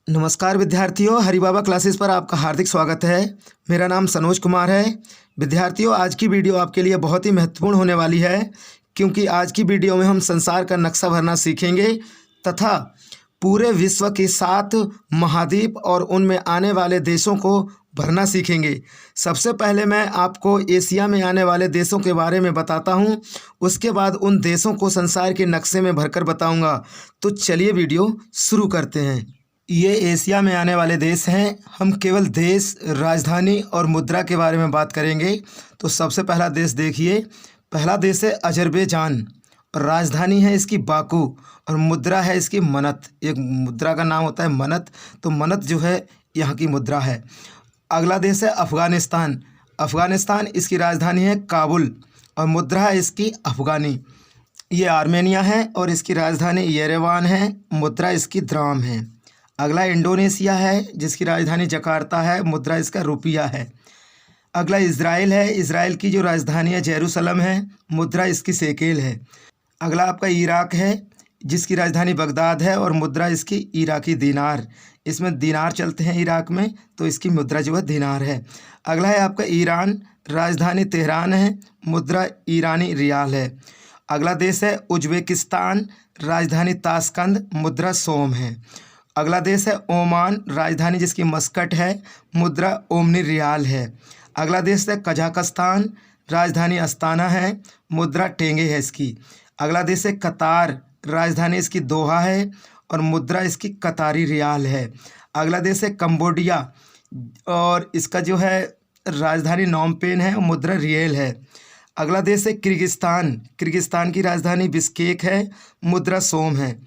नमस्कार विद्यार्थियों, हरिबाबा क्लासेस पर आपका हार्दिक स्वागत है। मेरा नाम सनोज कुमार है। विद्यार्थियों, आज की वीडियो आपके लिए बहुत ही महत्वपूर्ण होने वाली है, क्योंकि आज की वीडियो में हम संसार का नक्शा भरना सीखेंगे तथा पूरे विश्व के 7 महाद्वीप और उनमें आने वाले देशों को भरना सीखेंगे। सबसे पहले मैं आपको एशिया में आने वाले देशों के बारे में बताता हूं, उसके बाद उन देशों को संसार के नक्शे में भरकर बताऊंगा। तो चलिए वीडियो शुरू करते हैं। ये एशिया में आने वाले देश हैं। हम केवल देश, राजधानी और मुद्रा के बारे में बात करेंगे। तो सबसे पहला देश देखिए। पहला देश है अजरबैजान और राजधानी है इसकी बाकू और मुद्रा है इसकी मनत। एक मुद्रा का नाम होता है मनत, तो मनत जो है यहाँ की मुद्रा है। अगला देश है अफ़गानिस्तान। अफ़गानिस्तान, इसकी राजधानी है काबुल और मुद्रा है इसकी अफ़गानी। ये आर्मेनिया है और इसकी राजधानी येरेवान है, मुद्रा इसकी द्राम है। अगला इंडोनेशिया है, जिसकी राजधानी जकार्ता है, मुद्रा इसका रुपया है। अगला इज़राइल है। इज़राइल की जो राजधानी है जेरूसलम है, मुद्रा इसकी शेकेल है। अगला आपका इराक है, जिसकी राजधानी बगदाद है और मुद्रा इसकी इराकी दीनार। इसमें दीनार चलते हैं इराक में, तो इसकी मुद्रा जो है दीनार है। अगला है आपका ईरान, राजधानी तेहरान है, मुद्रा ईरानी रियाल है। अगला देश है उज्बेकिस्तान, राजधानी ताशकंद, मुद्रा सोम है। अगला देश है ओमान, राजधानी जिसकी मस्कट है, मुद्रा ओमनी रियाल है। अगला देश है कजाकिस्तान, राजधानी अस्ताना है, मुद्रा टेंगे है इसकी। अगला देश है कतार, राजधानी इसकी दोहा है और मुद्रा इसकी कतारी रियाल है। अगला देश है कंबोडिया और इसका जो है राजधानी नोमपेन है, मुद्रा रियल है। अगला देश है किर्गिस्तान। किर्गिस्तान की राजधानी बिश्केक है, मुद्रा सोम है।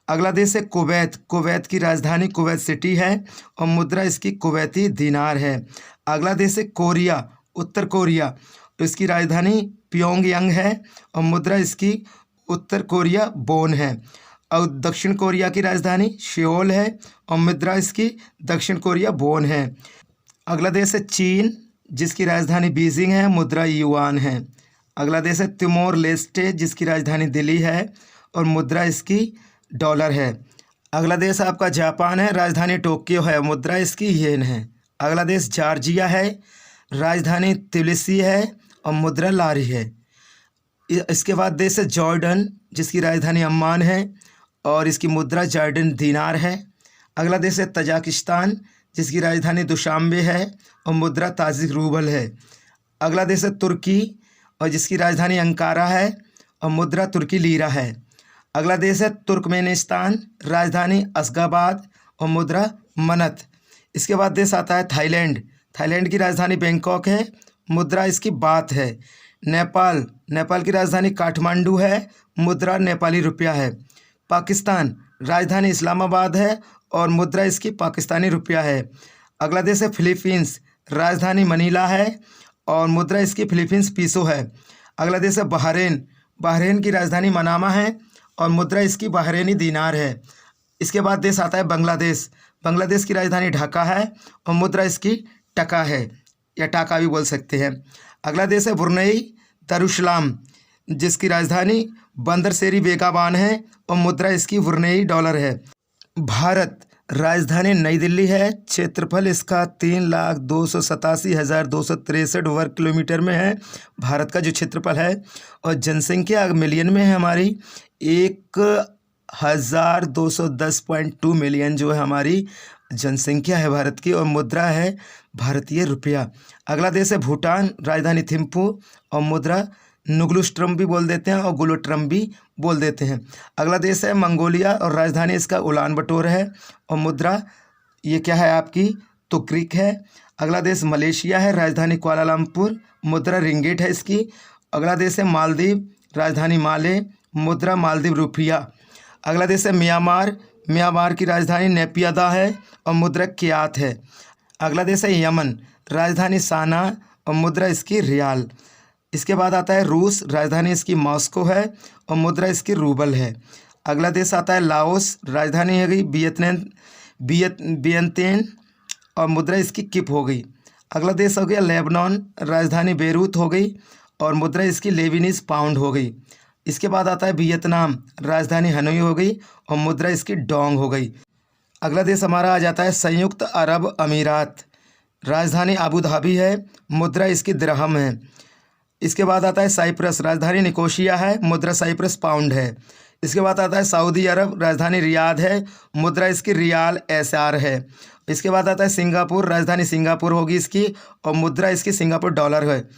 अगला देश है कुवैत। कुवैत की राजधानी कुवैत सिटी है और मुद्रा इसकी कुवैती दीनार है। अगला देश है कोरिया, उत्तर कोरिया। इसकी राजधानी प्योंगयांग है और मुद्रा इसकी उत्तर कोरिया बोन है। और दक्षिण कोरिया की राजधानी सियोल है और मुद्रा इसकी दक्षिण कोरिया बोन है। अगला देश है चीन, जिसकी राजधानी बीजिंग है, मुद्रा युआन है। अगला देश है तिमोर लेस्टे, जिसकी राजधानी दिल्ली है और मुद्रा इसकी डॉलर है। अगला देश आपका जापान है, राजधानी टोक्यो है, मुद्रा इसकी येन है। अगला देश जॉर्जिया है, राजधानी त्बिलिसी है और मुद्रा लारी है। इसके बाद देश है जॉर्डन, जिसकी राजधानी अम्मान है और इसकी मुद्रा जॉर्डन दीनार है। अगला देश है तजाकिस्तान, जिसकी राजधानी दुशांबे है और मुद्रा ताजिक रूबल है। अगला देश है तुर्की और जिसकी राजधानी अंकारा है और मुद्रा तुर्की लीरा है। अगला देश है तुर्कमेनिस्तान, राजधानी अशगाबाद और मुद्रा मनत। इसके बाद देश आता है थाईलैंड। थाईलैंड की राजधानी बैंकॉक है, मुद्रा इसकी बात है। नेपाल, नेपाल की राजधानी काठमांडू है, मुद्रा नेपाली रुपया है। पाकिस्तान, राजधानी इस्लामाबाद है और मुद्रा इसकी पाकिस्तानी रुपया है। अगला देश है फिलीपींस, राजधानी मनीला है और मुद्रा इसकी फिलीपींस पीसो है। अगला देश है बहरीन। बहरीन की राजधानी मनामा है और मुद्रा इसकी बहरीनी दीनार है। इसके बाद देश आता है बांग्लादेश। बांग्लादेश की राजधानी ढाका है और मुद्रा इसकी टका है या टाका भी बोल सकते हैं। अगला देश है ब्रुनई दारुसलाम, जिसकी राजधानी बंदरसेरी बेगाबान है और मुद्रा इसकी ब्रुनई डॉलर है। भारत, राजधानी नई दिल्ली है, क्षेत्रफल इसका 3,287,263 वर्ग किलोमीटर में है, भारत का जो क्षेत्रफल है। और जनसंख्या मिलियन में है हमारी 1,210.2 मिलियन जो है हमारी जनसंख्या है भारत की और मुद्रा है भारतीय रुपया। अगला देश है भूटान, राजधानी थिम्पू और मुद्रा नुग्लुस्ट्रम भी बोल देते हैं और गुलोट्रम भी बोल देते हैं। अगला देश है मंगोलिया और राजधानी इसका उलान बटोर है और मुद्रा ये क्या है आपकी तुर्किक है। अगला देश मलेशिया है, राजधानी कुआलालंपुर, मुद्रा रिंगिट है इसकी। अगला देश है मालदीव, राजधानी माले, मुद्रा मालदीव रुपया। अगला देश है म्यांमार। म्यांमार की राजधानी नेपियादा है और मुद्रा क्यात है। अगला देश है यमन, राजधानी साना और मुद्रा इसकी रियाल। इसके बाद आता है रूस, राजधानी इसकी मॉस्को है और मुद्रा इसकी रूबल है। अगला देश आता है लाओस, राजधानी है गई वियतनाम और मुद्रा इसकी किप हो गई। अगला देश हो गया लेबनान, राजधानी बेरूत हो गई और मुद्रा इसकी लेबनीज पाउंड हो गई। इसके बाद आता है वियतनाम, राजधानी हनोई हो गई और मुद्रा इसकी डोंग हो गई। अगला देश हमारा आ जाता है संयुक्त अरब अमीरात। राजधानी अबू धाबी है, मुद्रा इसकी दिरहम है। इसके बाद आता है साइप्रस, राजधानी निकोशिया है, मुद्रा साइप्रस पाउंड है। इसके बाद आता है सऊदी अरब, राजधानी रियाद है, मुद्रा इसकी रियाल एसआर है। इसके बाद आता है सिंगापुर, राजधानी सिंगापुर होगी इसकी और मुद्रा इसकी सिंगापुर डॉलर है।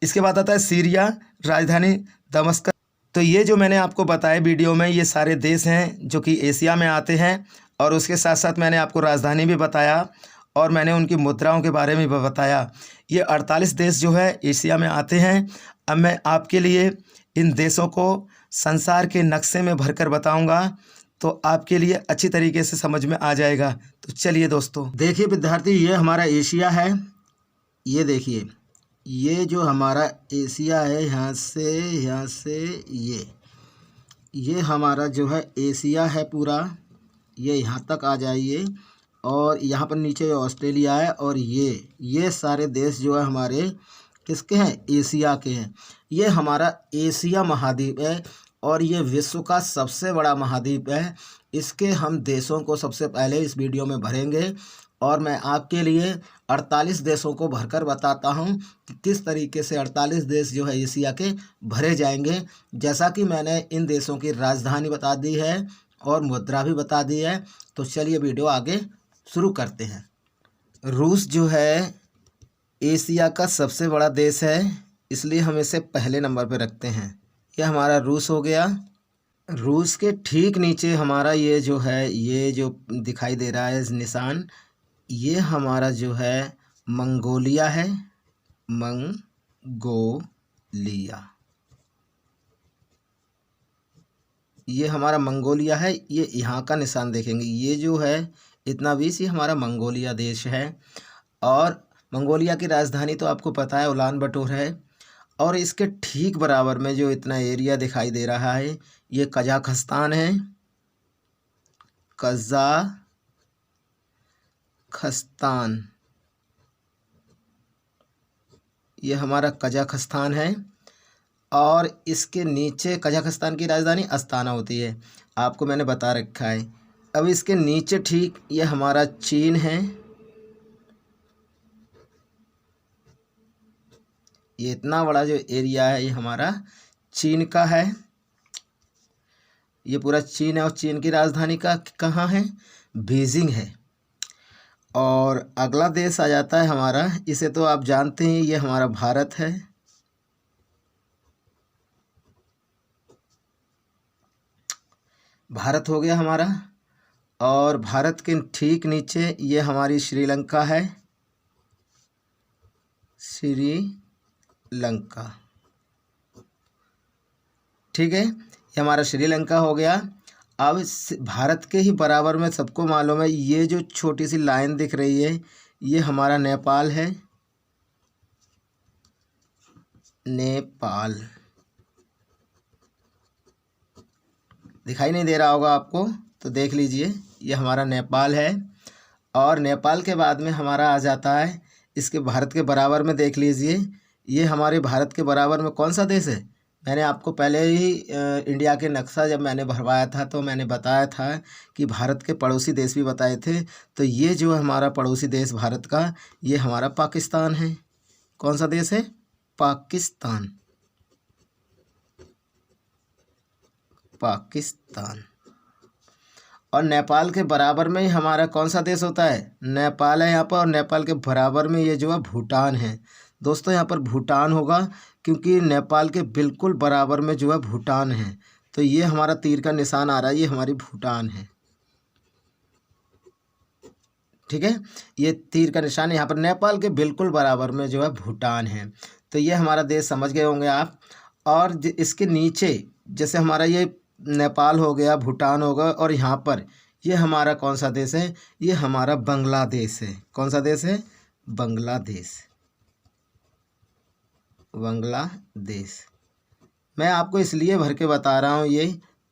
इसके बाद आता है सीरिया, राजधानी दमस्कस। तो ये जो मैंने आपको बताया वीडियो में, ये सारे देश हैं जो कि एशिया में आते हैं और उसके साथ साथ मैंने आपको राजधानी भी बताया और मैंने उनकी मुद्राओं के बारे में भी बताया। ये 48 देश जो है एशिया में आते हैं। अब मैं आपके लिए इन देशों को संसार के नक्शे में भरकर बताऊंगा तो आपके लिए अच्छी तरीके से समझ में आ जाएगा। तो चलिए दोस्तों, देखिए विद्यार्थी, ये हमारा एशिया है। ये देखिए, ये जो हमारा एशिया है, यहाँ से ये हमारा जो है एशिया है पूरा। ये यहाँ तक आ जाइए और यहाँ पर नीचे ऑस्ट्रेलिया है और ये सारे देश जो है हमारे किसके हैं? एशिया के हैं। ये हमारा एशिया महाद्वीप है और ये विश्व का सबसे बड़ा महाद्वीप है। इसके हम देशों को सबसे पहले इस वीडियो में भरेंगे और मैं आपके लिए 48 देशों को भरकर बताता हूँ कि किस तरीके से 48 देश जो है एशिया के भरे जाएंगे। जैसा कि मैंने इन देशों की राजधानी बता दी है और मुद्रा भी बता दी है। तो चलिए वीडियो आगे शुरू करते हैं। रूस जो है एशिया का सबसे बड़ा देश है, इसलिए हम इसे पहले नंबर पर रखते हैं। यह हमारा रूस हो गया। रूस के ठीक नीचे हमारा ये जो है, ये जो दिखाई दे रहा है निशान, ये हमारा जो है मंगोलिया है। मंगोलिया, ये हमारा मंगोलिया है। ये यहाँ का निशान देखेंगे, ये जो है इतना 20, ये हमारा मंगोलिया देश है। और मंगोलिया की राजधानी तो आपको पता है उलान बटोर है। और इसके ठीक बराबर में जो इतना एरिया दिखाई दे रहा है, ये कजाकिस्तान है। कजाकिस्तान, ये हमारा कजाकिस्तान है। और इसके नीचे कजाकिस्तान की राजधानी अस्ताना होती है, आपको मैंने बता रखा है। अब इसके नीचे ठीक ये हमारा चीन है। ये इतना बड़ा जो एरिया है ये हमारा चीन का है। ये पूरा चीन है और चीन की राजधानी का कहाँ है? बीजिंग है। और अगला देश आ जाता है हमारा, इसे तो आप जानते हैं, ये हमारा भारत है। भारत हो गया हमारा। और भारत के ठीक नीचे ये हमारी श्रीलंका है। श्रीलंका, ठीक है, ये हमारा श्रीलंका हो गया। अब भारत के ही बराबर में सबको मालूम है, ये जो छोटी सी लाइन दिख रही है ये हमारा नेपाल है। नेपाल दिखाई नहीं दे रहा होगा आपको, तो देख लीजिए, ये हमारा नेपाल है। और नेपाल के बाद में हमारा आ जाता है, इसके भारत के बराबर में देख लीजिए, ये हमारे भारत के बराबर में कौन सा देश है? मैंने आपको पहले ही इंडिया के नक्शा जब मैंने भरवाया था तो मैंने बताया था कि भारत के पड़ोसी देश भी बताए थे। तो ये जो हमारा पड़ोसी देश भारत का, ये हमारा पाकिस्तान है। कौन सा देश है? पाकिस्तान। पाकिस्तान। और नेपाल के बराबर में ही हमारा कौन सा देश होता है? नेपाल है यहाँ पर। और नेपाल के बराबर में ये जो है भूटान है। दोस्तों यहाँ पर भूटान होगा क्योंकि नेपाल के बिल्कुल बराबर में जो है भूटान है। तो ये हमारा तीर का निशान आ रहा है, ये हमारी भूटान है। ठीक है, ये तीर का निशान यहाँ पर नेपाल के बिल्कुल बराबर में जो है भूटान है। तो ये हमारा देश समझ गए होंगे आप। और इसके नीचे जैसे हमारा ये नेपाल हो गया, भूटान होगा, और यहाँ पर ये हमारा कौन सा देश है? ये हमारा बांग्लादेश है। कौन सा देश है? बांग्लादेश। बांग्लादेश मैं आपको इसलिए भर के बता रहा हूँ ये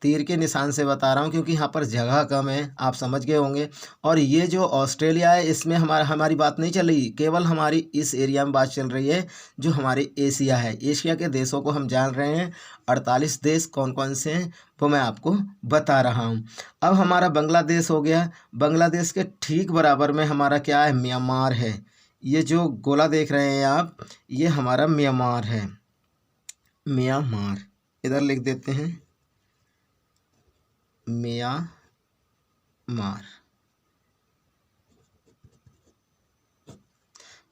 तीर के निशान से बता रहा हूँ क्योंकि यहाँ पर जगह कम है, आप समझ गए होंगे। और ये जो ऑस्ट्रेलिया है इसमें हमारी बात नहीं चल रही, केवल हमारी इस एरिया में बात चल रही है जो हमारे एशिया है। एशिया के देशों को हम जान रहे हैं, 48 देश कौन कौन से हैं वो मैं आपको बता रहा हूँ। अब हमारा बांग्लादेश हो गया। बांग्लादेश के ठीक बराबर में हमारा क्या है, म्यांमार है। ये जो गोला देख रहे हैं आप, ये हमारा म्यांमार है। म्यांमार इधर लिख देते हैं, म्यांमार।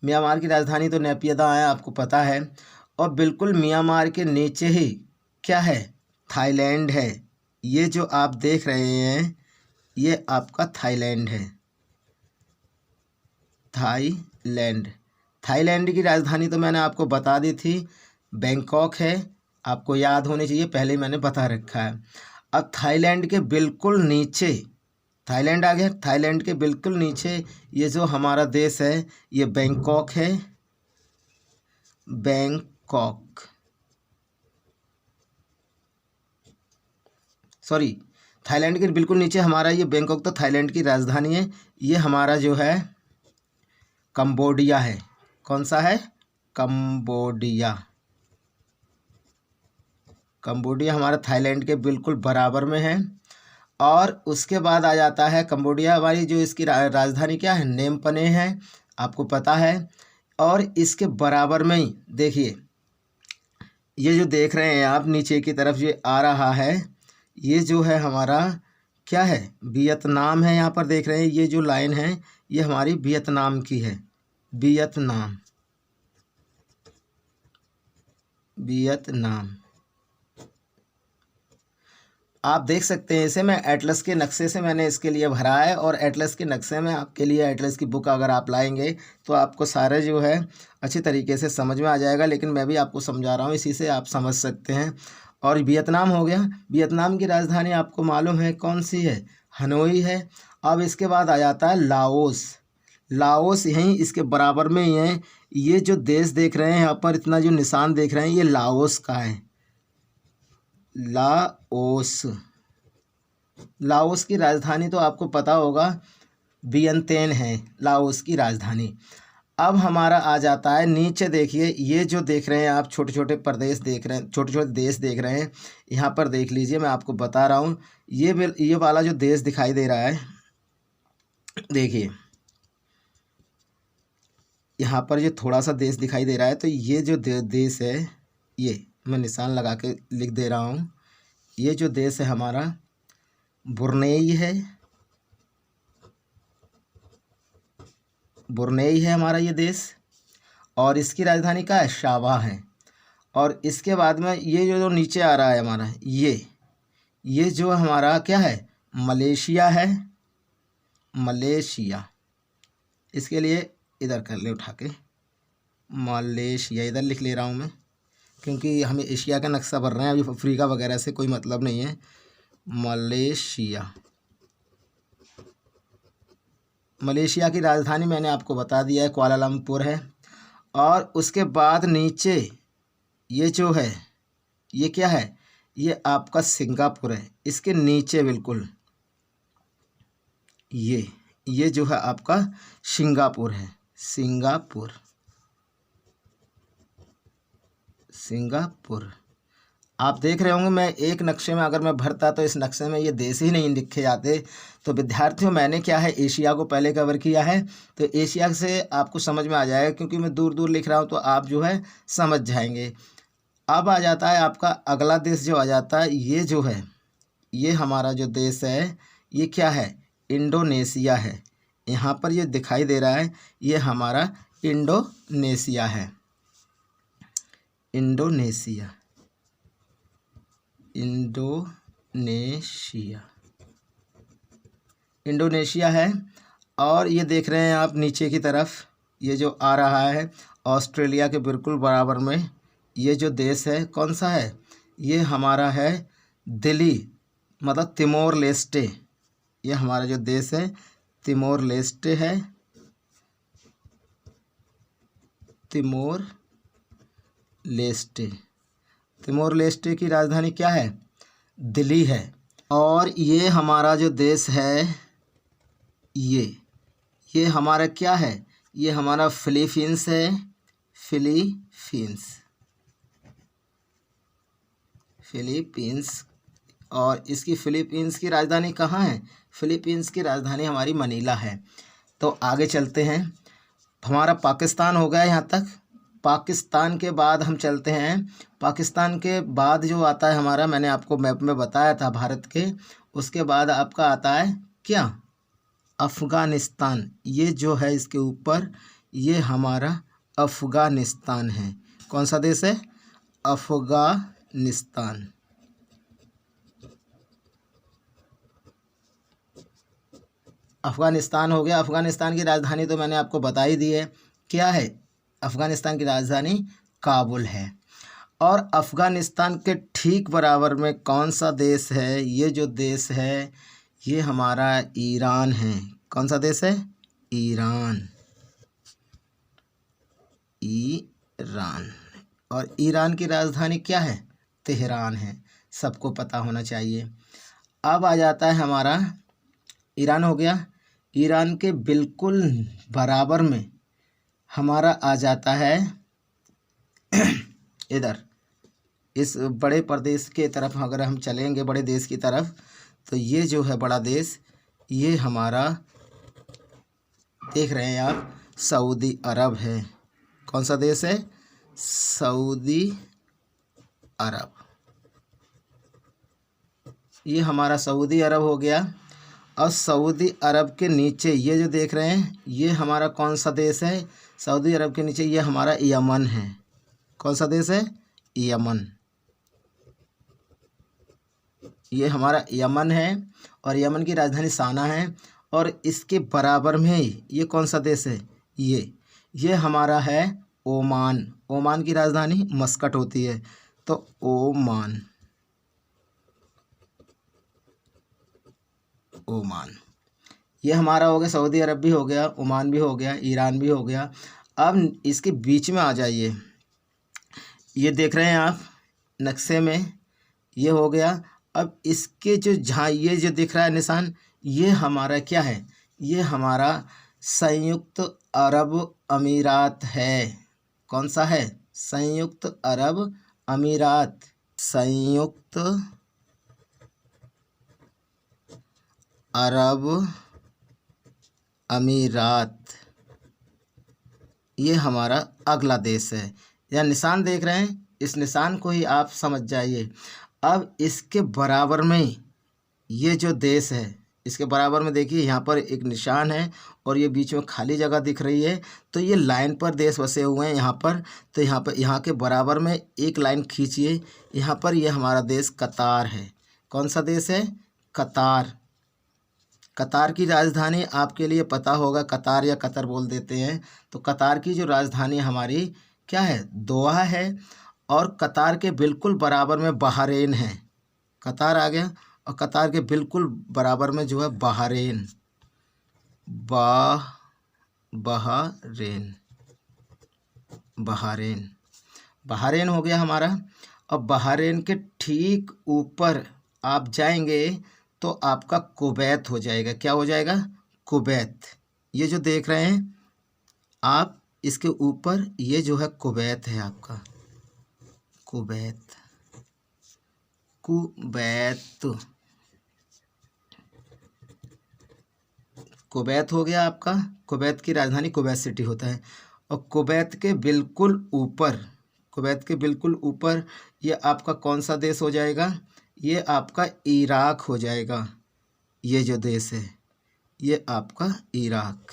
म्यांमार की राजधानी तो नैपियदा है, आपको पता है। और बिल्कुल म्यांमार के नीचे ही क्या है, थाईलैंड है। ये जो आप देख रहे हैं ये आपका थाईलैंड है, थाईलैंड। थाईलैंड की राजधानी तो मैंने आपको बता दी थी, बैंकॉक है, आपको याद होनी चाहिए, पहले मैंने बता रखा है। अब थाईलैंड के बिल्कुल नीचे, थाईलैंड आ गया, थाईलैंड के बिल्कुल नीचे ये जो हमारा देश है ये बैंकॉक है, बैंकॉक, सॉरी, थाईलैंड के बिल्कुल नीचे हमारा ये बैंकॉक तो थाईलैंड की राजधानी है। ये हमारा जो है कंबोडिया है। कौन सा है, कंबोडिया। कंबोडिया हमारा थाईलैंड के बिल्कुल बराबर में है। और उसके बाद आ जाता है कंबोडिया हमारी जो इसकी राजधानी क्या है, नेम पने है, आपको पता है। और इसके बराबर में ही देखिए ये जो देख रहे हैं आप नीचे की तरफ ये आ रहा है, ये जो है हमारा क्या है, वियतनाम है। यहाँ पर देख रहे हैं ये जो लाइन है ये हमारी वियतनाम की है, वियतनाम, वियतनाम। आप देख सकते हैं इसे, मैं एटलस के नक्शे से मैंने इसके लिए भरा है। और एटलस के नक्शे में आपके लिए एटलस की बुक अगर आप लाएंगे तो आपको सारे जो है अच्छी तरीके से समझ में आ जाएगा, लेकिन मैं भी आपको समझा रहा हूँ, इसी से आप समझ सकते हैं। और वियतनाम हो गया। वियतनाम की राजधानी आपको मालूम है कौन सी है, हनोई है। अब इसके बाद आ जाता है लाओस। लाओस यहीं इसके बराबर में ही है। ये जो देश देख रहे हैं यहाँ पर इतना जो निशान देख रहे हैं ये लाओस का है, लाओस। लाओस की राजधानी तो आपको पता होगा, वियंतियन है लाओस की राजधानी। अब हमारा आ जाता है नीचे, देखिए ये जो देख रहे हैं आप छोटे छोटे प्रदेश देख रहे हैं, छोटे छोटे देश देख रहे हैं। यहाँ पर देख लीजिए, मैं आपको बता रहा हूँ, ये वाला जो देश दिखाई दे रहा है, देखिए यहाँ पर ये थोड़ा सा देश दिखाई दे रहा है। तो ये जो देश है ये मैं निशान लगा के लिख दे रहा हूँ। ये जो देश है हमारा ब्रुनेई है, ब्रुनेई है हमारा ये देश। और इसकी राजधानी क्या है, शावा है। और इसके बाद में ये जो नीचे आ रहा है हमारा, ये जो हमारा क्या है, मलेशिया है, मलेशिया। इसके लिए इधर कर ले उठा के, मलेशिया इधर लिख ले रहा हूँ मैं, क्योंकि हमें एशिया का नक्शा भर रहे हैं, अभी अफ्रीका वगैरह से कोई मतलब नहीं है। मलेशिया, मलेशिया की राजधानी मैंने आपको बता दिया है, कुआलालंपुर है। और उसके बाद नीचे ये जो है ये क्या है, ये आपका सिंगापुर है। इसके नीचे बिल्कुल ये जो है आपका सिंगापुर है, सिंगापुर, सिंगापुर। आप देख रहे होंगे मैं एक नक्शे में अगर मैं भरता तो इस नक्शे में ये देश ही नहीं लिखे जाते। तो विद्यार्थियों मैंने क्या है, एशिया को पहले कवर किया है, तो एशिया से आपको समझ में आ जाएगा, क्योंकि मैं दूर दूर लिख रहा हूँ तो आप जो है समझ जाएंगे। अब आ जाता है आपका अगला देश जो आ जाता है, ये जो है ये हमारा जो देश है ये क्या है, इंडोनेशिया है। यहाँ पर ये दिखाई दे रहा है ये हमारा इंडोनेशिया है, इंडोनेशिया, इंडोनेशिया, इंडोनेशिया है। और ये देख रहे हैं आप नीचे की तरफ ये जो आ रहा है ऑस्ट्रेलिया के बिल्कुल बराबर में ये जो देश है कौन सा है, ये हमारा है दिल्ली, मतलब तिमोर लेस्टे। ये हमारा जो देश है तिमोर लेस्टे है, तिमोर लेस्टे। तिमोर लेस्टे की राजधानी क्या है, दिल्ली है। और ये हमारा जो देश है ये हमारा क्या है, ये हमारा फिलीपींस है, फिलीपींस। और इसकी फिलीपींस की राजधानी कहाँ है, फिलीपींस की राजधानी हमारी मनीला है। तो आगे चलते हैं, हमारा पाकिस्तान हो गया यहाँ तक। पाकिस्तान के बाद हम चलते हैं, पाकिस्तान के बाद जो आता है हमारा, मैंने आपको मैप में बताया था भारत के, उसके बाद आपका आता है क्या, अफ़गानिस्तान। ये जो है इसके ऊपर, ये हमारा अफ़गानिस्तान है। कौन सा देश है, अफ़गानिस्तान। अफ़गानिस्तान हो गया। अफ़गानिस्तान की राजधानी तो मैंने आपको बता ही दी है, क्या है, अफ़गानिस्तान की राजधानी काबुल है। और अफ़गानिस्तान के ठीक बराबर में कौन सा देश है, ये जो देश है ये हमारा ईरान है। कौन सा देश है, ईरान, ईरान। और ईरान की राजधानी क्या है, तेहरान है, सबको पता होना चाहिए। अब आ जाता है हमारा, ईरान हो गया, ईरान के बिल्कुल बराबर में हमारा आ जाता है इधर, इस बड़े प्रदेश के तरफ अगर हम चलेंगे, बड़े देश की तरफ, तो ये जो है बड़ा देश, ये हमारा देख रहे हैं आप, सऊदी अरब है। कौन सा देश है, सऊदी अरब। ये हमारा सऊदी अरब हो गया। और सऊदी अरब के नीचे ये जो देख रहे हैं, ये हमारा कौन सा देश है, सऊदी अरब के नीचे ये हमारा यमन है। कौन सा देश है, यमन। ये हमारा यमन है और यमन की राजधानी साना है। और इसके बराबर में ये कौन सा देश है, ये हमारा है ओमान। ओमान की राजधानी मस्कट होती है, तो ओमान, ओमान। ये हमारा हो गया, सऊदी अरब भी हो गया, ओमान भी हो गया, ईरान भी हो गया। अब इसके बीच में आ जाइए, ये देख रहे हैं आप नक्शे में, ये हो गया। अब इसके जो ये जो दिख रहा है निशान, ये हमारा क्या है, ये हमारा संयुक्त अरब अमीरात है। कौन सा है, संयुक्त अरब अमीरात, संयुक्त अरब अमीरात। ये हमारा अगला देश है। यह निशान देख रहे हैं, इस निशान को ही आप समझ जाइए। अब इसके बराबर में ये जो देश है, इसके बराबर में देखिए यहाँ पर एक निशान है और ये बीच में खाली जगह दिख रही है, तो ये लाइन पर देश बसे हुए हैं यहाँ पर। तो यहाँ पर, यहाँ के बराबर में एक लाइन खींचिए, यहाँ पर ये हमारा देश कतार है। कौन सा देश है, कतार। कतार की राजधानी आपके लिए पता होगा, कतार या कतर बोल देते हैं। तो कतार की जो राजधानी हमारी क्या है, दोहा है। और कतार के बिल्कुल बराबर में बहरीन है। कतार आ गया और कतार के बिल्कुल बराबर में जो है बहरीन, बहरीन हो गया हमारा। और बहरीन के ठीक ऊपर आप जाएंगे तो आपका कुवैत हो जाएगा। क्या हो जाएगा, कुवैत। ये जो देख रहे हैं आप, इसके ऊपर ये जो है कुवैत है आपका, कुवैत, कुवैत हो गया आपका। कुवैत की राजधानी कुवैत सिटी होता है। और कुवैत के बिल्कुल ऊपर ये आपका कौन सा देश हो जाएगा, ये आपका इराक हो जाएगा। ये जो देश है ये आपका इराक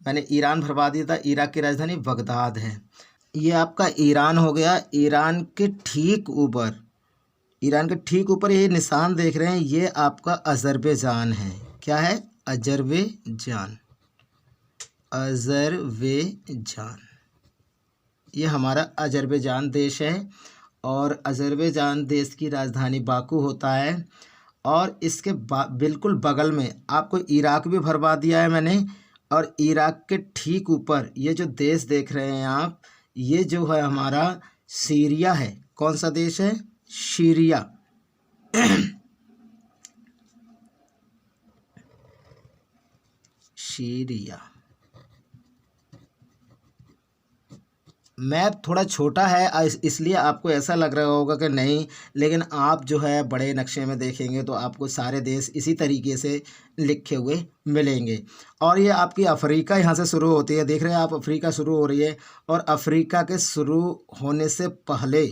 मैंने ईरान भरवा दिया था। इराक की राजधानी बगदाद है। ये आपका ईरान हो गया। ईरान के ठीक ऊपर ये निशान देख रहे हैं, ये आपका अजरबैजान है। क्या है, अजरबैजान। ये हमारा अजरबैजान देश है। और अजरबैजान देश की राजधानी बाकू होता है। और इसके बिल्कुल बगल में आपको इराक भी भरवा दिया है मैंने। और इराक के ठीक ऊपर ये जो देश देख रहे हैं आप, ये जो है हमारा, सीरिया है। कौन सा देश है? सीरिया। सीरिया। मैप थोड़ा छोटा है इसलिए आपको ऐसा लग रहा होगा कि नहीं, लेकिन आप जो है बड़े नक्शे में देखेंगे तो आपको सारे देश इसी तरीके से लिखे हुए मिलेंगे। और ये आपकी अफ्रीका यहाँ से शुरू होती है, देख रहे हैं आप, अफ्रीका शुरू हो रही है। और अफ्रीका के शुरू होने से पहले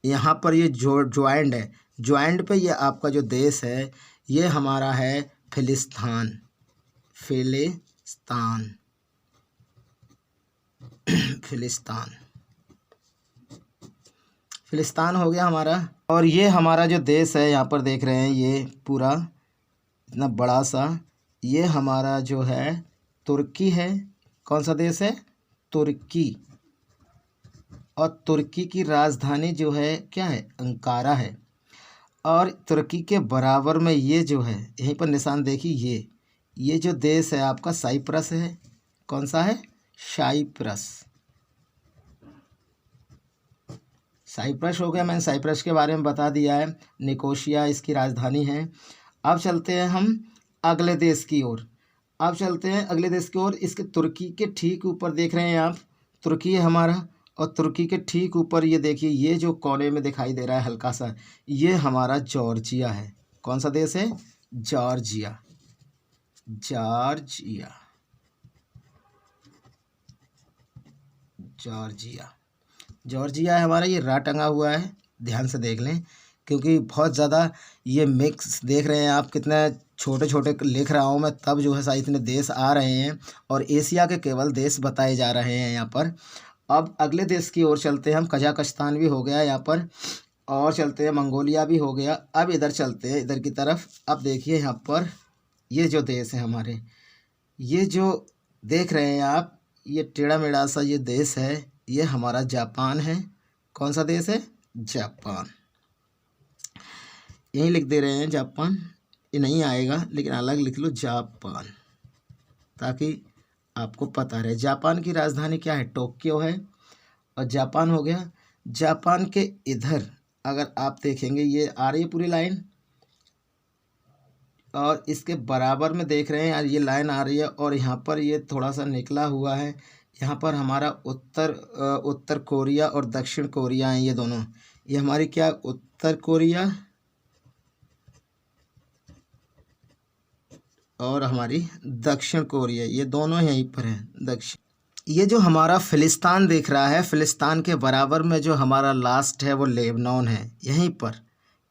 यहाँ पर ये ज्वाइंट है, ज्वाइंट पे ये आपका जो देश है ये हमारा है फिलिस्तीन। फिलिस्तीन। फिलिस्तीन। फिलिस्तीन हो गया हमारा। और ये हमारा जो देश है यहाँ पर देख रहे हैं, ये पूरा इतना बड़ा सा, ये हमारा जो है तुर्की है। कौन सा देश है? तुर्की। और तुर्की की राजधानी जो है क्या है? अंकारा है। और तुर्की के बराबर में ये जो है, यहीं पर निशान देखिए, ये जो देश है आपका साइप्रस है। कौन सा है? साइप्रस। साइप्रस हो गया, मैंने साइप्रस के बारे में बता दिया है। निकोशिया इसकी राजधानी है। अब चलते हैं हम अगले देश की ओर। अब चलते हैं अगले देश की ओर। इसके तुर्की के ठीक ऊपर देख रहे हैं आप, तुर्की है हमारा। और तुर्की के ठीक ऊपर ये देखिए, ये जो कोने में दिखाई दे रहा है हल्का सा, ये हमारा जॉर्जिया है। कौन सा देश है? जॉर्जिया। जॉर्जिया। जॉर्जिया। जॉर्जिया है हमारा। ये रा टंगा हुआ है, ध्यान से देख लें, क्योंकि बहुत ज़्यादा ये मिक्स देख रहे हैं आप, कितने छोटे छोटे लिख रहा हूँ मैं, तब जो है शायद इतने देश आ रहे हैं। और एशिया के केवल देश बताए जा रहे हैं यहाँ पर। अब अगले देश की ओर चलते हैं हम। कजाकिस्तान भी हो गया यहाँ पर। और चलते हैं, मंगोलिया भी हो गया। अब इधर चलते हैं, इधर की तरफ। अब देखिए यहाँ पर ये जो देश है हमारे, ये जो देख रहे हैं आप, ये टेढ़ा मेढ़ा सा ये देश है, ये हमारा जापान है। कौन सा देश है? जापान। यहीं लिख दे रहे हैं जापान, ये नहीं आएगा लेकिन अलग लिख लो जापान, ताकि आपको पता रहे। जापान की राजधानी क्या है? टोक्यो है। और जापान हो गया। जापान के इधर अगर आप देखेंगे, ये आ रही है पूरी लाइन, और इसके बराबर में देख रहे हैं ये लाइन आ रही है। और यहाँ पर ये थोड़ा सा निकला हुआ है, यहाँ पर हमारा उत्तर कोरिया और दक्षिण कोरिया हैं ये दोनों। ये हमारी क्या? उत्तर कोरिया और हमारी दक्षिण कोरिया, ये दोनों यहीं पर हैं, दक्षिण। ये जो हमारा फिलिस्तीन देख रहा है, फिलिस्तीन के बराबर में जो हमारा लास्ट है वो लेबनान है, यहीं पर।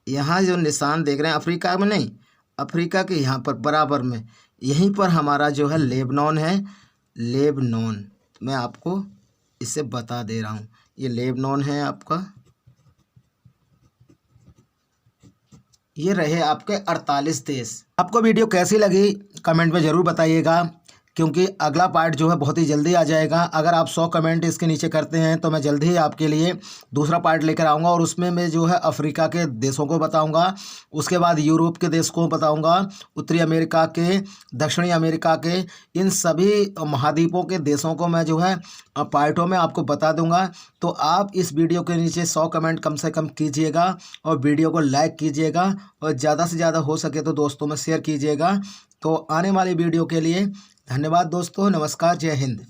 यहाँ जो निशान देख रहे हैं, अफ्रीका में नहीं, अफ्रीका के यहाँ पर बराबर में, यहीं पर हमारा जो है लेबनान है। लेबनान मैं आपको इसे बता दे रहा हूँ, ये लेबनान है आपका। ये रहे आपके 48 देश। आपको वीडियो कैसी लगी कमेंट में ज़रूर बताइएगा, क्योंकि अगला पार्ट जो है बहुत ही जल्दी आ जाएगा। अगर आप 100 कमेंट इसके नीचे करते हैं तो मैं जल्दी ही आपके लिए दूसरा पार्ट लेकर आऊँगा। और उसमें मैं जो है अफ्रीका के देशों को बताऊँगा, उसके बाद यूरोप के देश को बताऊँगा, उत्तरी अमेरिका के, दक्षिणी अमेरिका के, इन सभी महाद्वीपों के देशों को मैं जो है पार्टों में आपको बता दूँगा। तो आप इस वीडियो के नीचे 100 कमेंट कम से कम कीजिएगा, और वीडियो को लाइक कीजिएगा, और ज़्यादा से ज़्यादा हो सके तो दोस्तों में शेयर कीजिएगा। तो आने वाली वीडियो के लिए धन्यवाद दोस्तों। नमस्कार, जय हिंद।